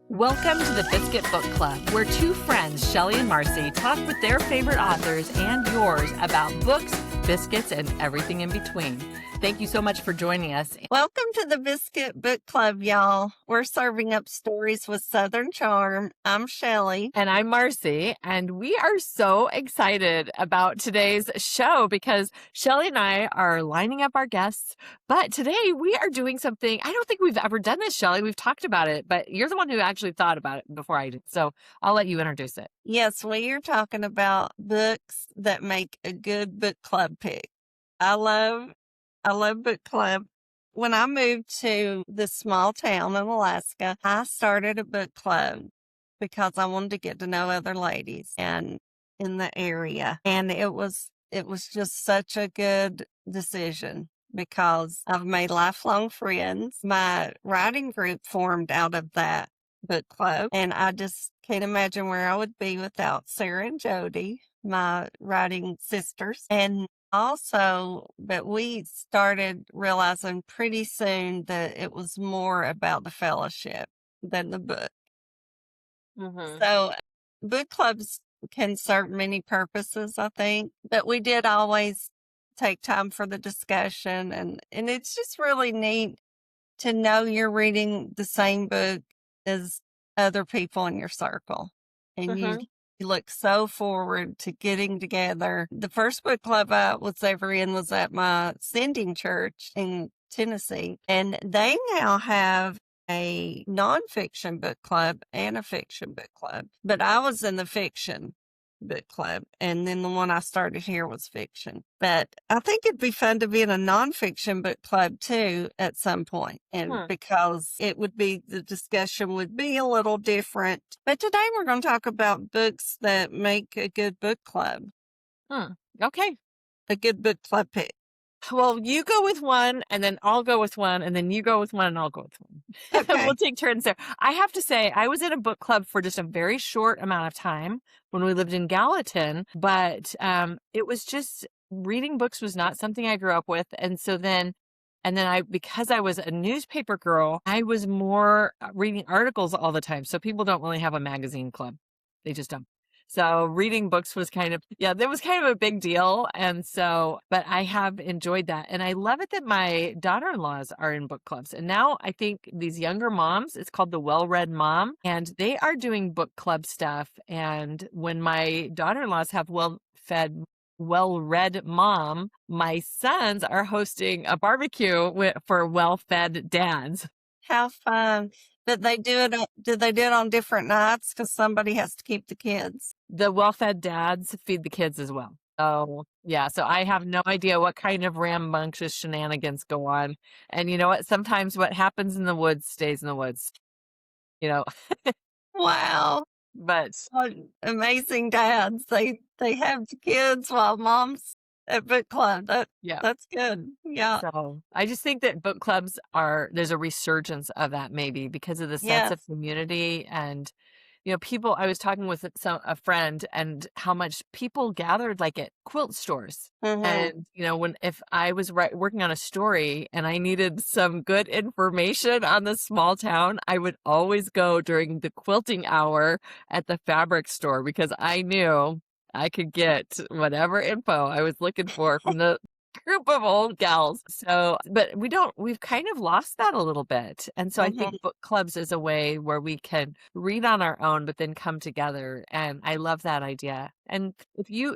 Welcome to the Biscuit Book Club, where two friends, Shelly and Marci, talk with their favorite authors and yours about books, biscuits, and everything in between. Thank you so much for joining us. Welcome to the Biscuit Book Club, y'all. We're serving up stories with Southern charm. I'm Shelly. And I'm Marci, and we are so excited about today's show because Shelly and I are lining up our guests. But today we are doing something, I don't think we've ever done this, Shelly. We've talked about it, but you're the one who actually thought about it before I did. So I'll let you introduce it. Yes, we are talking about books that make a good book club pick. I love book club. When I moved to this small town in Alaska, I started a book club because I wanted to get to know other ladies and in the area. And it was just such a good decision because I've made lifelong friends. My writing group formed out of that book club, and I just can't imagine where I would be without Sarah and Jody, my writing sisters. And also, but we started realizing pretty soon that it was more about the fellowship than the book. Mm-hmm. So book clubs can serve many purposes, I think, but we did always take time for the discussion, and it's just really neat to know you're reading the same book as other people in your circle. And you look so forward to getting together. The first book club I was ever in was at my sending church in Tennessee. And they now have a nonfiction book club and a fiction book club. But I was in the fiction book club, and then the one I started here was fiction. But I think it'd be fun to be in a nonfiction book club too at some point, and because the discussion would be a little different. But today we're going to talk about books that make a good book club. Okay. A good book club pick. Well, you go with one, and then I'll go with one, and then you go with one, and I'll go with one. Okay. We'll take turns there. I have to say, I was in a book club for just a very short amount of time when we lived in Gallatin, but it was just reading books was not something I grew up with. And so then because I was a newspaper girl, I was more reading articles all the time. So people don't really have a magazine club. They just don't. So reading books was that was kind of a big deal. And so, but I have enjoyed that. And I love it that my daughter-in-laws are in book clubs. And now I think these younger moms, it's called the Well-Read Mom, and they are doing book club stuff. And when my daughter-in-laws have well-read mom, my sons are hosting a barbecue for well-fed dads. How fun. Did they do it on different nights? Because somebody has to keep the kids. The well-fed dads feed the kids as well. So, yeah. So I have no idea what kind of rambunctious shenanigans go on. And you know what? Sometimes what happens in the woods stays in the woods. Wow. But amazing dads. They have the kids while mom's at book club. That's good. Yeah. So I just think that book clubs there's a resurgence of that maybe because of the sense of community and, people. I was talking with a friend and how much people gathered like at quilt stores. And, if I was working on a story and I needed some good information on the small town, I would always go during the quilting hour at the fabric store because I knew I could get whatever info I was looking for from the group of old gals. So, but we've kind of lost that a little bit. And so I think book clubs is a way where we can read on our own, but then come together. And I love that idea. And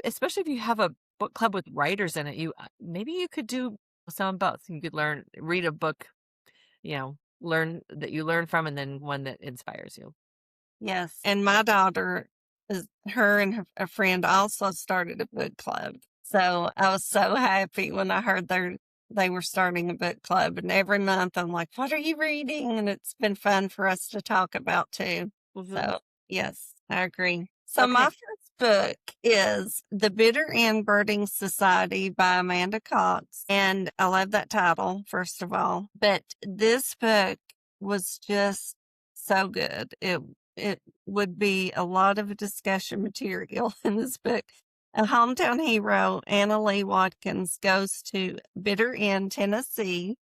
especially if you have a book club with writers in it, maybe you could do some of both. You could read a book, learn from, and then one that inspires you. Yes. And my daughter, her and a friend also started a book club. So I was so happy when I heard they were starting a book club. And every month I'm like, what are you reading? And it's been fun for us to talk about too. So yes, I agree. So my first book is The Bitter End Birding Society by Amanda Cox. And I love that title, first of all. But this book was just so good. It would be a lot of discussion material in this book. A hometown hero, Anna Lee Watkins, goes to Bitter End, Tennessee,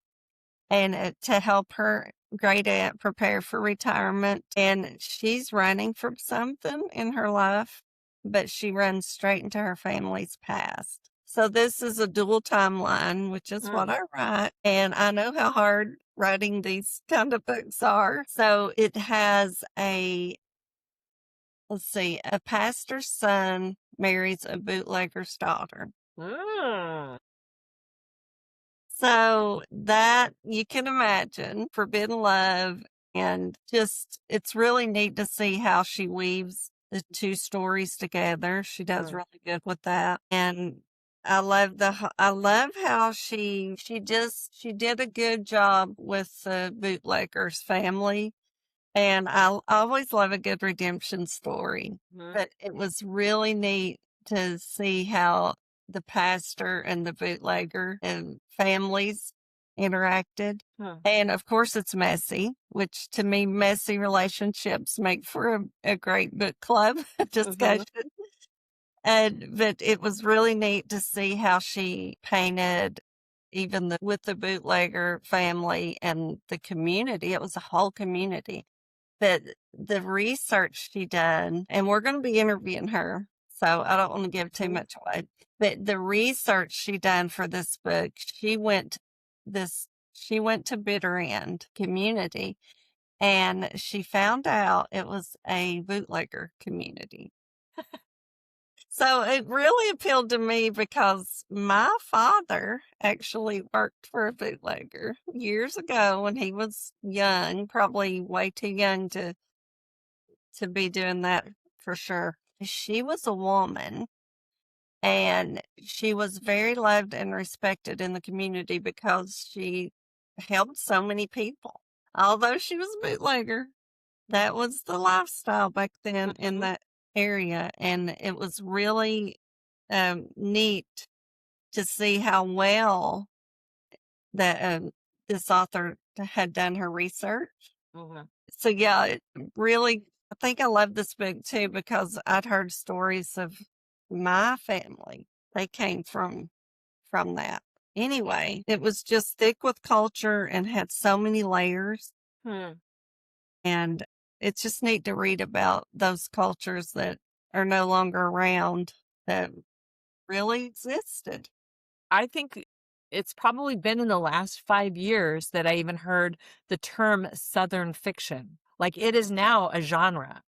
and to help her great aunt prepare for retirement, and she's running from something in her life, but she runs straight into her family's past. So this is a dual timeline, which is what I write. And I know how hard writing these kind of books are. So it has let's see, a pastor's son marries a bootlegger's daughter. Mm. So that you can imagine forbidden love, and just it's really neat to see how she weaves the two stories together. She does really good with that. And I love how she did a good job with the bootlegger's family. And I always love a good redemption story. But it was really neat to see how the pastor and the bootlegger and families interacted. And of course, it's messy, which to me, messy relationships make for a great book club discussion. But it was really neat to see how she painted even with the bootlegger family and the community. It was a whole community. But the research she done, and we're going to be interviewing her, so I don't want to give too much away. But the research she done for this book, she went to Bitter End community, and she found out it was a bootlegger community. So it really appealed to me because my father actually worked for a bootlegger years ago when he was young, probably way too young to be doing that for sure. She was a woman, and she was very loved and respected in the community because she helped so many people. Although she was a bootlegger, that was the lifestyle back then in that area. And it was really neat to see how well that this author had done her research. So yeah, it really, I think I love this book too because I'd heard stories of my family. They came from that. Anyway, it was just thick with culture and had so many layers. And it's just neat to read about those cultures that are no longer around that really existed. I think it's probably been in the last 5 years that I even heard the term Southern fiction. Like, it is now a genre.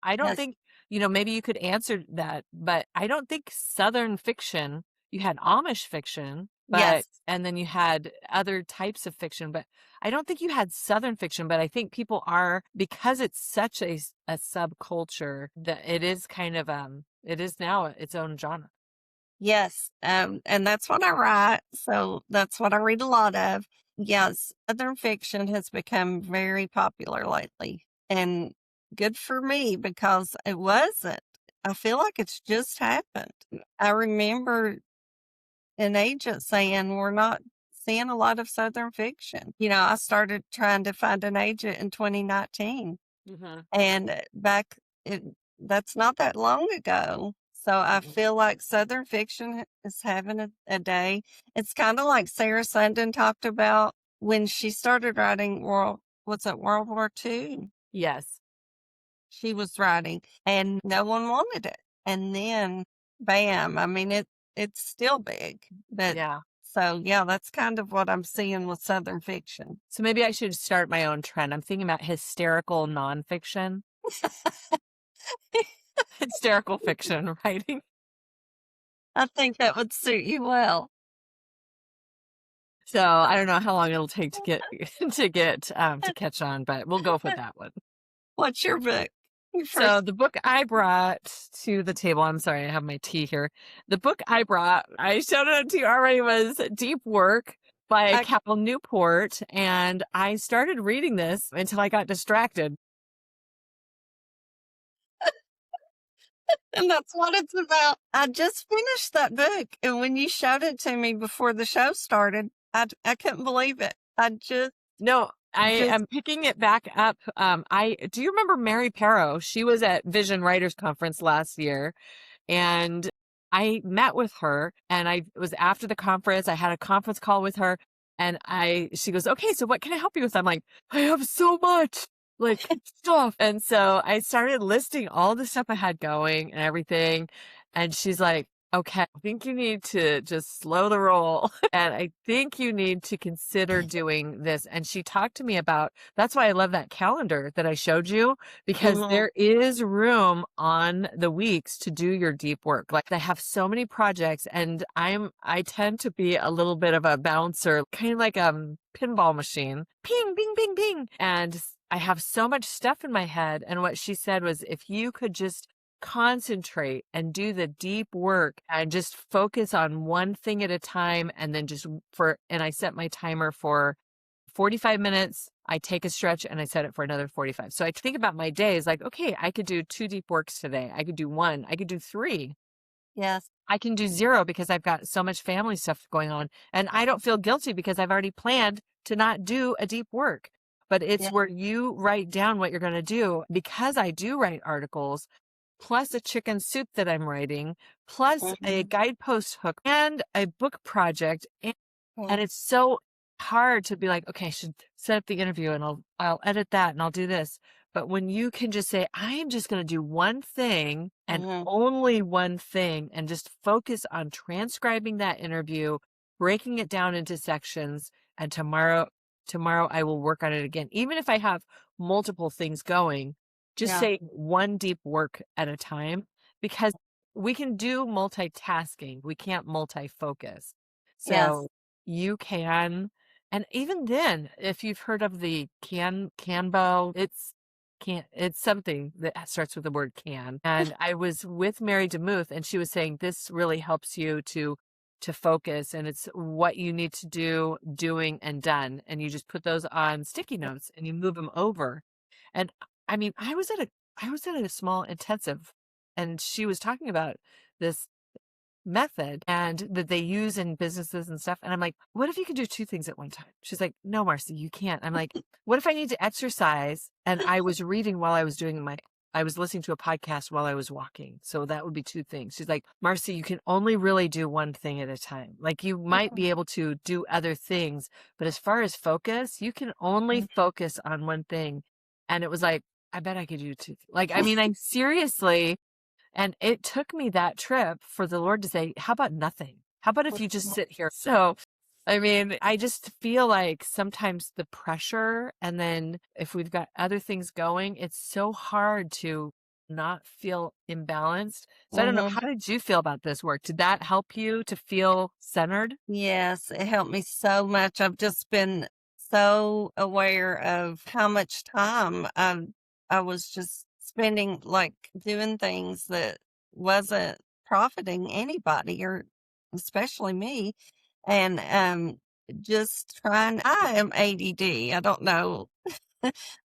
I don't Yes. think, maybe you could answer that, but I don't think Southern fiction, you had Amish fiction, Yes. and then you had other types of fiction, but I don't think you had Southern fiction. But I think people are, because it's such a subculture, that it is kind of, it is now its own genre. Yes. And that's what I write. So that's what I read a lot of. Yes. Southern fiction has become very popular lately, and good for me because it wasn't. I feel like it's just happened. I remember an agent saying we're not seeing a lot of Southern fiction. I started trying to find an agent in 2019, and that's not that long ago. So I feel like Southern fiction is having a day. It's kind of like Sarah Sundin talked about when she started writing World War II? Yes. She was writing and no one wanted it. And then bam, I mean, it's still big, but Yeah. so yeah, that's kind of what I'm seeing with Southern fiction. So maybe I should start my own trend. I'm thinking about hysterical nonfiction, hysterical fiction writing. I think that would suit you well. So I don't know how long it'll take to get to catch on, but we'll go for that one. What's your book? So the book I brought to the table, I'm sorry, I have my tea here. The book I brought, I showed it to you already, was Deep Work by Cal Newport. And I started reading this until I got distracted. And that's what it's about. I just finished that book. And when you showed it to me before the show started, I couldn't believe it. I am picking it back up. Do you remember Mary Perrow? She was at Vision Writers Conference last year, and I met with her, and it was after the conference. I had a conference call with her, And she goes, okay, so what can I help you with? I'm like, I have so much like stuff. And so I started listing all the stuff I had going and everything. And she's like, okay, I think you need to just slow the roll. And I think you need to consider doing this. And she talked to me about, that's why I love that calendar that I showed you, because Mm-hmm. there is room on the weeks to do your deep work. Like I have so many projects and I tend to be a little bit of a bouncer, kind of like a pinball machine. Ping, bing, bing, bing. And I have so much stuff in my head. And what she said was, if you could just concentrate and do the deep work and just focus on one thing at a time, and then and I set my timer for 45 minutes. I take a stretch and I set it for another 45. So I think about my days like, okay, I could do 2 deep works today. I could do 1. I could do 3. Yes. I can do 0 because I've got so much family stuff going on. And I don't feel guilty because I've already planned to not do a deep work. But it's Yeah. where you write down what you're going to do. Because I do write articles, plus a chicken soup that I'm writing, plus a Mm-hmm. guidepost hook and a book project. And it's so hard to be like, okay, I should set up the interview and I'll edit that and I'll do this. But when you can just say, I'm just going to do one thing and Mm-hmm. only one thing, and just focus on transcribing that interview, breaking it down into sections, and tomorrow I will work on it again. Even if I have multiple things going, just Yeah. say one deep work at a time, because we can do multitasking. We can't multi-focus. Yes. So you can, and even then, if you've heard of the Canbo, it's something that starts with the word can. And I was with Mary DeMuth, and she was saying this really helps you to focus, and it's what you need to do, doing, and done. And you just put those on sticky notes and you move them over. And I mean, I was at a small intensive, and she was talking about this method and that they use in businesses and stuff. And I'm like, what if you could do 2 things at one time? She's like, no, Marcy, you can't. I'm like, what if I need to exercise? And I was reading while I was listening to a podcast while I was walking. So that would be 2 things. She's like, Marcy, you can only really do one thing at a time. Like you might be able to do other things, but as far as focus, you can only focus on one thing. And it was like, I bet I could do 2. Like, I mean, I seriously, and it took me that trip for the Lord to say, how about nothing? How about if you just sit here? So, I mean, I just feel like sometimes the pressure, and then if we've got other things going, it's so hard to not feel imbalanced. So I don't know, Mm-hmm. how did you feel about this work? Did that help you to feel centered? Yes, it helped me so much. I've just been so aware of how much time I was just spending like doing things that wasn't profiting anybody or especially me. And just trying I am ADD. I don't know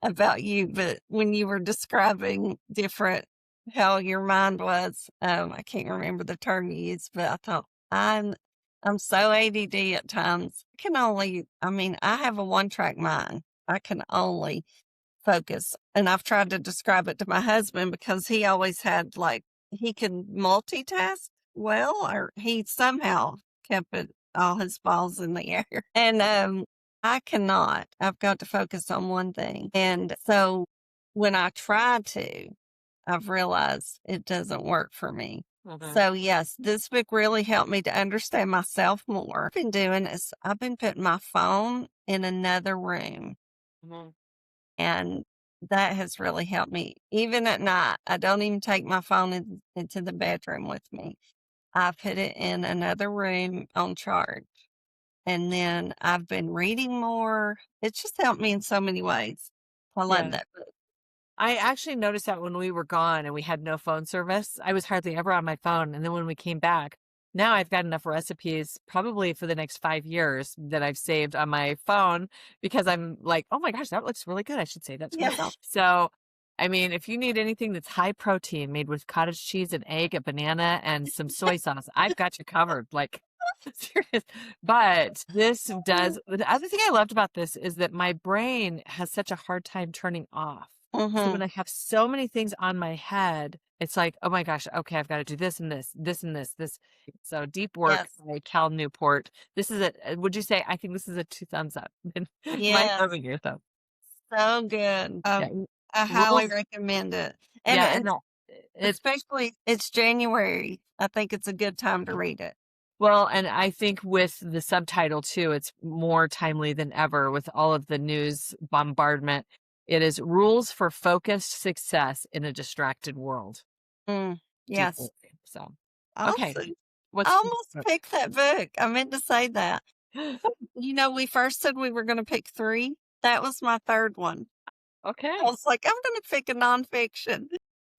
about you, but when you were describing different how your mind was, I can't remember the term you used, but I thought I'm so ADD at times. I mean, I have a one track mind. I can only focus. And I've tried to describe it to my husband because he always had like, he can multitask well, or he somehow kept all his balls in the air. And, I cannot. I've got to focus on one thing. And so when I try to, I've realized it doesn't work for me. Mhm. So yes, this book really helped me to understand myself more. I've been doing is I've been putting my phone in another room, Mhm. and that has really helped me. Even at night, I don't even take my phone into the bedroom with me. I put it in another room on charge. And then I've been reading more. It's just helped me in so many ways. I love Yeah. that book. I actually noticed that when we were gone and we had no phone service, I was hardly ever on my phone. And then when we came back, now I've got enough recipes probably for the next 5 years that I've saved on my phone, because I'm like, oh my gosh, that looks really good. I should save that to Yeah. myself. So, I mean, if you need anything that's high protein made with cottage cheese, an egg, a banana, and some soy sauce, I've got you covered. Like, serious. But the other thing I loved about this is that my brain has such a hard time turning off. So Mm-hmm. when I have so many things on my head, it's like, "Oh my gosh, okay, I've gotta do this and this, this and this." So, Deep Work Yes. by Cal Newport. This is would you say I think this is a 2 thumbs up in my Yes. over here, so So good. yeah, I highly rules recommend it. And yeah, and it's it's especially it's January. I think it's a good time to read it. well, and I think with the subtitle too, it's more timely than ever with all of the news bombardment. It is Rules for Focused Success in a Distracted World. Mm, Deep yes. work. So, okay. Awesome. I What's almost picked that book. I meant to say that. We first said we were gonna pick 3. That was my 3rd one. I okay. was like, "I'm gonna pick a nonfiction."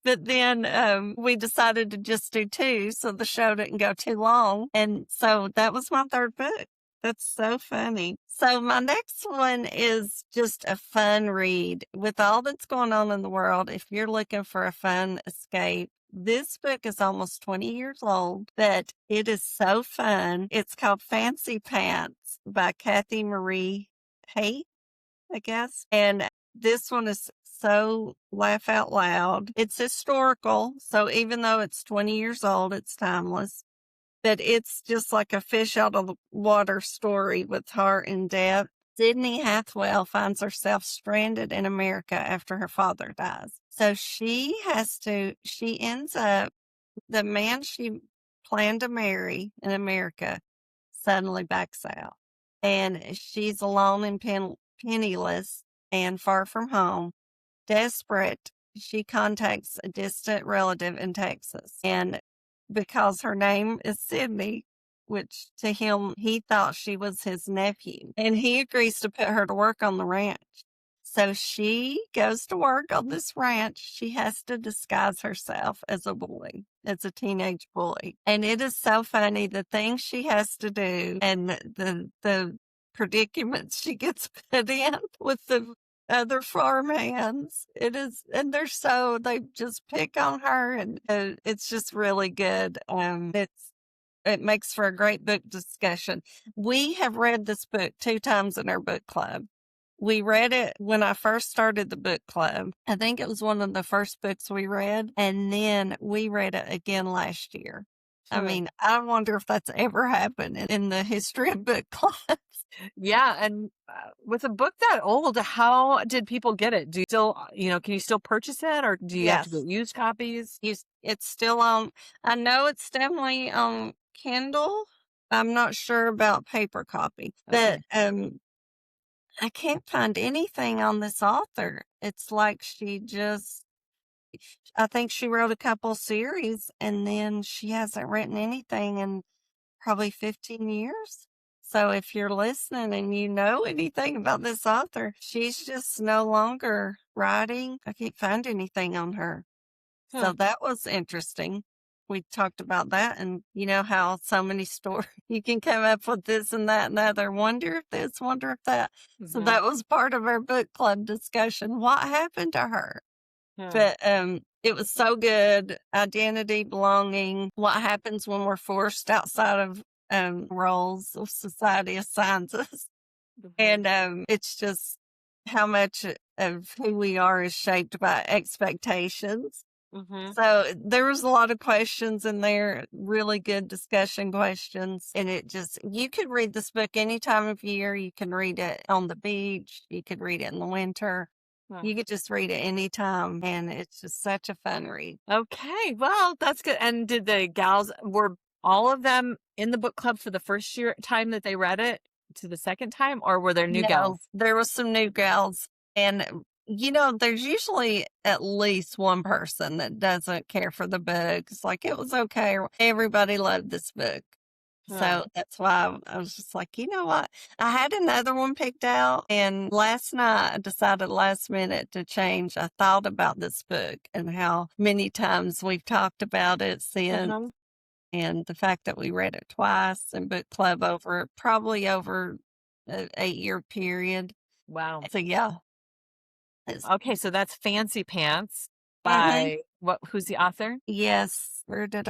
But then, we decided to just do 2 so the show didn't go too long, and so that was my 3rd book. That's so funny. So my next one is just a fun read. With all that's going on in the world, if you're looking for a fun escape, this book is almost 20 years old, but it is so fun. It's called Fancy Pants by Kathy Marie Hay, I guess. And this one is so laugh out loud. It's historical. So even though it's 20 years old, it's timeless. But it's just like a fish out of the water story with heart and depth. Sydney Hathwell finds herself stranded in America after her father dies. So she ends up, the man she planned to marry in America suddenly backs out. And she's alone and penniless and far from home. Desperate, she contacts a distant relative in Texas. And because her name is Sydney, which to him, he thought she was his nephew, and he agrees to put her to work on the ranch. So she goes to work on this ranch. She has to disguise herself as a boy, as a teenage boy. And it is so funny the things she has to do and the predicaments she gets put in with the other farmhands. It is, and they just pick on her, and it's just really good. It makes for a great book discussion. We have read this book 2 times in our book club. We read it when I first started the book club. I think it was one of the first books we read, and then we read it again last year. I Hmm. mean, I wonder if that's ever happened in the history of book clubs. Yeah, and with a book that old, how did people get it? Do you still, can you still purchase it, or do you have to Yes. get used copies? It's still on, I know it's definitely on Kindle. I'm not sure about paper copy, but, Okay. I can't find anything on this author. It's like I think she wrote a couple series and then she hasn't written anything in probably 15 years. So if you're listening and you know anything about this author, she's just no longer writing. I can't find anything on her. So Hmm. that was interesting. We talked about that, and you know how so many stories you can come up with this and that and the other. Wonder if this, wonder if that. So Hmm. that was part of our book club discussion. What happened to her? Hmm. But it was so good. Identity, belonging. What happens when we're forced outside of roles of society assigns us, Mhm. and it's just how much of who we are is shaped by expectations. Mhm. So there was a lot of questions in there, really good discussion questions. And you could read this book any time of year. You can read it on the beach. You could read it in the winter. Huh. You could just read it anytime. And it's just such a fun read. Okay, well, that's good. And did the gals were all of them in the book club for the first year time that they read it to the second time, or were there new No, gals? there was some new gals. And, there's usually at least one person that doesn't care for the book. It's like, it was okay. Everybody loved this book. Huh. So that's why I was just like, you know what? I had another one picked out, and last night I decided last minute to change. I thought about this book and how many times we've talked about it since, Uh-huh. and the fact that we read it twice in book club probably over an 8-year period. Wow. So yeah. It's, Okay, so that's Fancy Pants mhm. by who's the author? Yes. Where did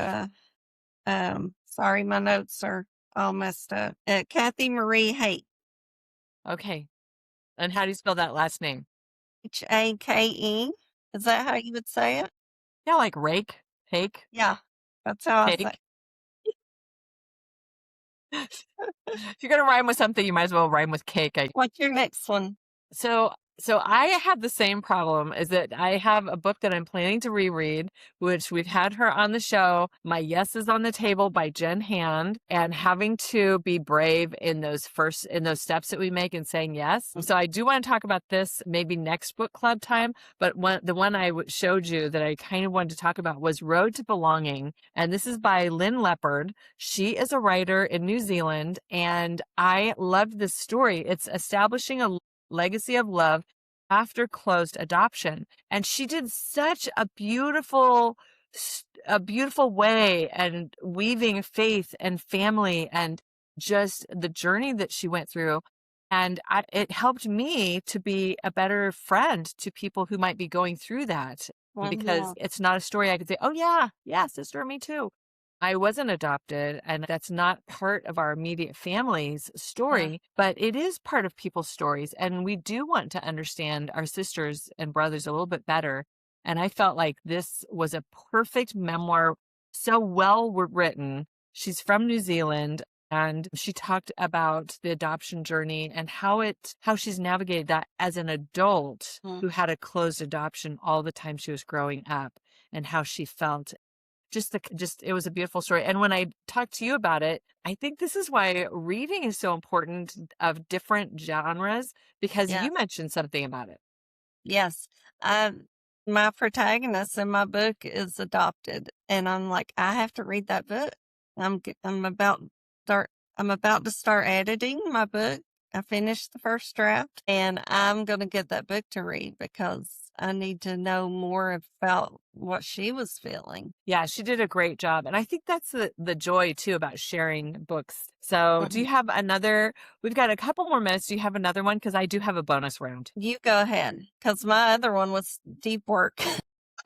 sorry, my notes are all messed up. Kathy Marie Haight. Okay. And how do you spell that last name? Hake. Is that how you would say it? Yeah, like rake. Cake? Yeah, that's how I say. Cake? If you're gonna rhyme with something, you might as well rhyme with cake. What's your next one? So I have the same problem, is that I have a book that I'm planning to reread, which we've had her on the show. My Yes is on the Table by Jen Hand, and having to be brave in those steps that we make in saying yes. So I do want to talk about this maybe next book club time, but the one I showed you that I kind of wanted to talk about was Road to Belonging, and this is by Lynn Leopard. She is a writer in New Zealand, and I loved this story. It's establishing a legacy of love after closed adoption. And she did such a beautiful way and weaving faith and family and just the journey that she went through. And it helped me to be a better friend to people who might be going through that, because it's not a story I could say, oh yeah, sister, me too. I wasn't adopted, and that's not part of our immediate family's story, but it is part of people's stories. And we do want to understand our sisters and brothers a little bit better. And I felt like this was a perfect memoir, so well written. She's from New Zealand, and she talked about the adoption journey and how she's navigated that as an adult who had a closed adoption all the time she was growing up, and how she felt. It was a beautiful story. And when I talked to you about it, I think this is why reading is so important of different genres, because you mentioned something about it. Yes. My protagonist in my book is adopted, and I'm like, I have to read that book. I'm about to start editing my book. I finished the first draft, and I'm going to get that book to read because I need to know more about what she was feeling. Yeah, she did a great job. And I think that's the joy too about sharing books. So do you have another? We've got a couple more minutes. Do you have another one? Because I do have a bonus round. You go ahead, because my other one was deep work.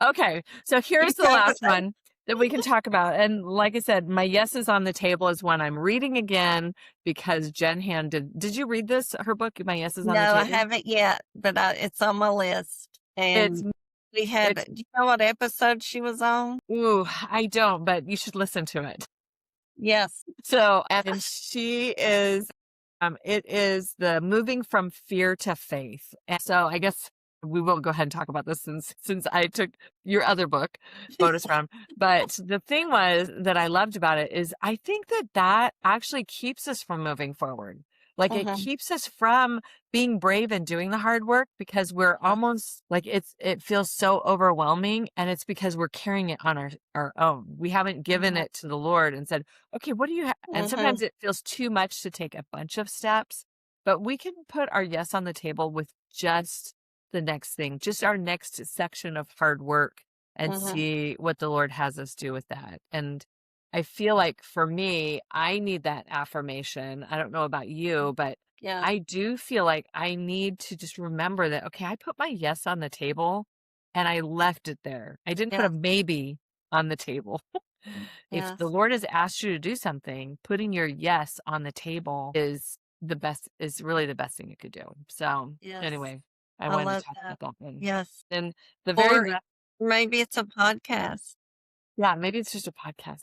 Okay, so here's the last one that we can talk about. And like I said, my Yes is on the Table is one I'm reading again because Jen Hand did you read her book, My Yes is on the Table? No, I haven't yet, but it's on my list. And do you know what episode she was on? Ooh, I don't, but you should listen to it. Yes. So, and she is, it is the moving from fear to faith. And so I guess we will go ahead and talk about this since I took your other book, bonus round. But the thing was that I loved about it is I think that actually keeps us from moving forward. Like it keeps us from being brave and doing the hard work, because we're almost like it feels so overwhelming, and it's because we're carrying it on our own. We haven't given it to the Lord and said, okay, what do you have? And sometimes it feels too much to take a bunch of steps, but we can put our yes on the table with just the next thing, just our next section of hard work, and see what the Lord has us do with that. And I feel like for me, I need that affirmation. I don't know about you, but I do feel like I need to just remember that, okay, I put my yes on the table and I left it there. I didn't put a maybe on the table. If the Lord has asked you to do something, putting your yes on the table is really the best thing you could do. So anyway, I wanted to talk about that one. Yes. And maybe it's a podcast. Yeah, maybe it's just a podcast.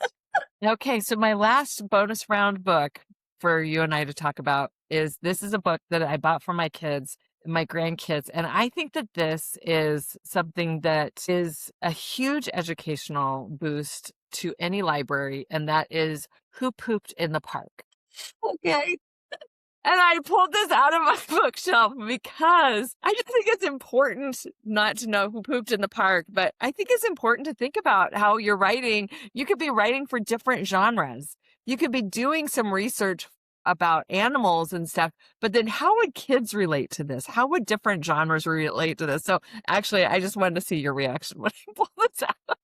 Okay, so my last bonus round book for you and I to talk about is a book that I bought for my kids, my grandkids. And I think that this is something that is a huge educational boost to any library, and that is Who Pooped in the Park. Okay. And I pulled this out of my bookshelf because I just think it's important not to know who pooped in the park, but I think it's important to think about how you're writing. You could be writing for different genres. You could be doing some research about animals and stuff, but then how would kids relate to this? How would different genres relate to this? So actually, I just wanted to see your reaction when I pulled this out.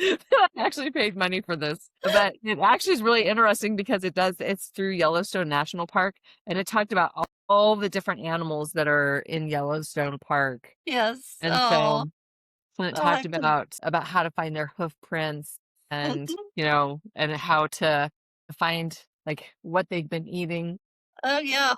I actually paid money for this, but it actually is really interesting because it's through Yellowstone National Park, and it talked about all the different animals that are in Yellowstone Park. Yes. And so it talked about how to find their hoof prints, and and how to find like what they've been eating. Oh yeah.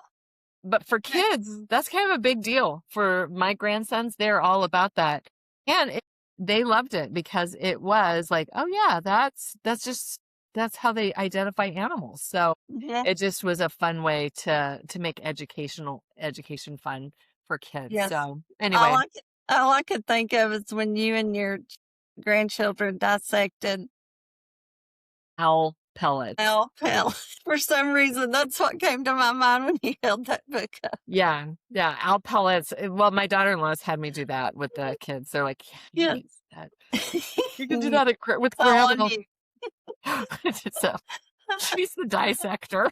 But for kids, that's kind of a big deal. For my grandsons, they're all about that. And they loved it because it was like, oh yeah, that's how they identify animals. So Yeah. it just was a fun way to make education fun for kids. Yes. So All anyway, I could, all I could think of is when you and your grandchildren dissected owl pellets. owl pelt. For some reason, that's what came to my mind when you held that book up. Yeah, yeah, owl pellets. Well, my daughter-in-law's had me do that with the kids. They're like, yeah, Yeah. you that. You can do It's that with all on grandma. you. So she's the dissector.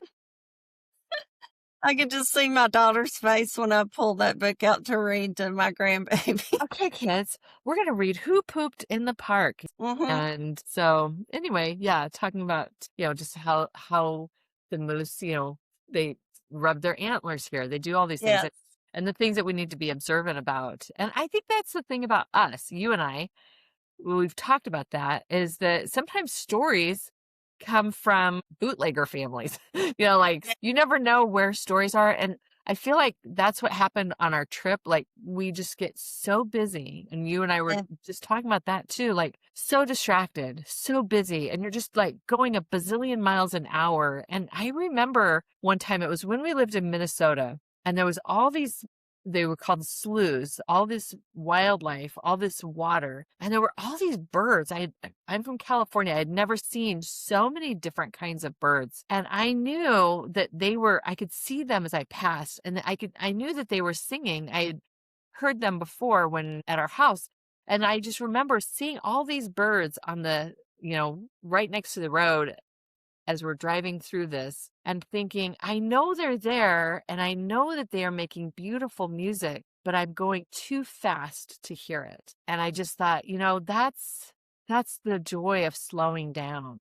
I could just see my daughter's face when I pulled that book out to read to my grandbaby. Okay, kids, we're gonna read Who Pooped in the Park. Hmm. And so anyway, yeah, talking about, just how the moose, they rub their antlers here. They do all these things Yes. and the things that we need to be observant about. And I think that's the thing about us, you and I, we've talked about that, is that sometimes stories come from bootlegger families. Like Yeah. you never know where stories are. And I feel like that's what happened on our trip. Like we just get so busy. And you and I were Yeah. just talking about that too. Like so distracted, so busy. And you're just like going a bazillion miles an hour. And I remember one time it was when we lived in Minnesota and there was all these, they were called sloughs, all this wildlife, all this water, and there were all these birds. I'm from California. I had never seen so many different kinds of birds. And I knew that I could see them as I passed, and I knew that they were singing. I had heard them before when at our house. And I just remember seeing all these birds on right next to the road as we're driving through this and thinking, I know they're there and I know that they are making beautiful music, but I'm going too fast to hear it. And I just thought, that's the joy of slowing down.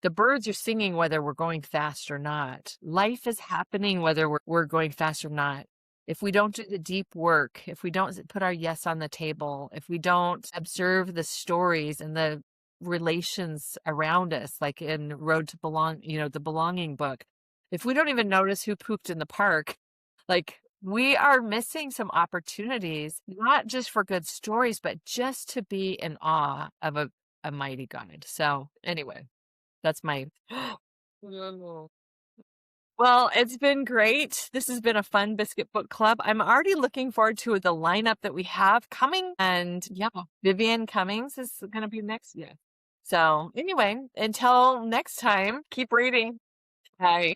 The birds are singing whether we're going fast or not. Life is happening whether we're going fast or not. If we don't do the deep work, if we don't put our yes on the table, if we don't observe the stories and the relations around us, like in Road to Belong, the belonging book, if we don't even notice who pooped in the park, like we are missing some opportunities, not just for good stories, but just to be in awe of a mighty God. So anyway, that's my well, it's been great. This has been a fun Biscuit Book Club. I'm already looking forward to the lineup that we have coming. And yeah, Vivian Cummings is going to be next year. So anyway, until next time, keep reading. Bye.